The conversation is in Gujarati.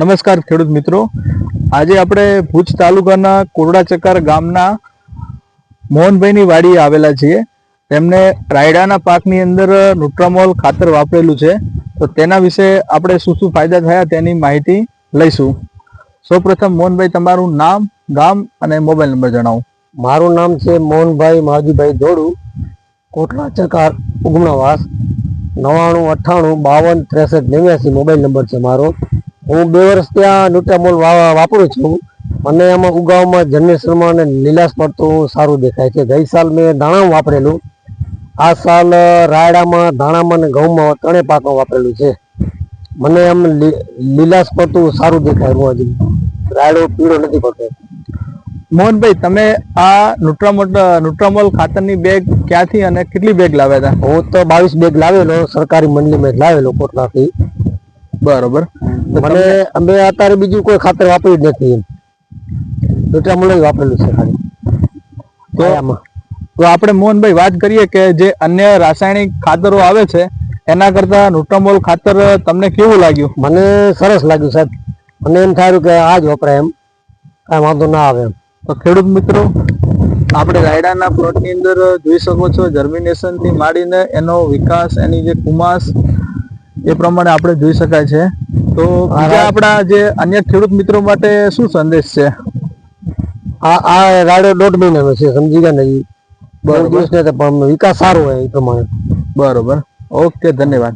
નમસ્કાર ખેડૂત મિત્રો, આજે આપણે ભુજ તાલુકાના કોરડાચકાર ગામના મોહનભાઈની વાડીએ આવેલા છીએ. તેમને રાયડાના પાકની અંદર ન્યુટ્રામોલ ખાતર વાપરેલું છે, તો તેના વિશે આપણે શું શું ફાયદા થયા તેની માહિતી લઈશું. સૌપ્રથમ મોહનભાઈ, તમારું નામ, ગામ અને મોબાઈલ નંબર જણાવો. મારું નામ છે મોહનભાઈ માવજીભાઈ ધોડુ, કોટડાચકાર ઉગમણાવાસ, 9998526389 મોબાઈલ નંબર છે મારો. હું 2 વર્ષ ત્યાં ન્યુટ્રામોલ વાપરું છું. મને એમાં ઉગાવમાં જનરેશનમાં અને લીલાશ પડતું સારું દેખાય છે. ગઈ સાલ મેં દાણામાં વાપરેલું, આ સાલ રાયડામાં, ધાણામાં અને ઘઉંમાં ત્રણેય પાકમાં વાપરેલું છે. મને એમ લીલાશ પડતું સારું દેખાય, રાયડો પીળો નથી પડતો. મોહનભાઈ, તમે આ ન્યુટ્રામોલ ખાતરની બેગ ક્યાંથી અને કેટલી બેગ લાવ્યા હતા? હું તો 22 બેગ લાવેલો, સરકારી મંડળીમાં લાવેલો કોટલાથી. બરોબર. મને અમે અત્યારે બીજું કોઈ ખાતર વાપર્યું જ નથી, ન્યુટ્રામોલ વાપરેલું છે ખાલી. તો આપણે મોહનભાઈ વાત કરીએ કે જે અન્ય રાસાયણિક ખાતરો આવે છે એના કરતા ન્યુટ્રામોલ ખાતર તમને કેવું લાગ્યું? મને સરસ લાગ્યું સાહેબ. મને એમ થયું કે આ જ વપરાય, એમ કાંઈ વાંધો ના આવે એમ. તો ખેડૂત મિત્રો, આપણે રાયડાના પ્લોટની અંદર જોઈ શકો છો, જર્મિનેશનથી માંડીને એનો વિકાસ, એની જે કુમાસ, એ પ્રમાણે આપણે જોઈ શકાય છે. તો બીજા આપણા જે અન્ય ખેડૂત મિત્રો માટે શું સંદેશ છે? આ રાયડો 1.5 મહિનાનો છે, સમજી ગયા ને? બરોબર, પણ વિકાસ સારો હોય એ પ્રમાણે. બરોબર, ઓકે, ધન્યવાદ.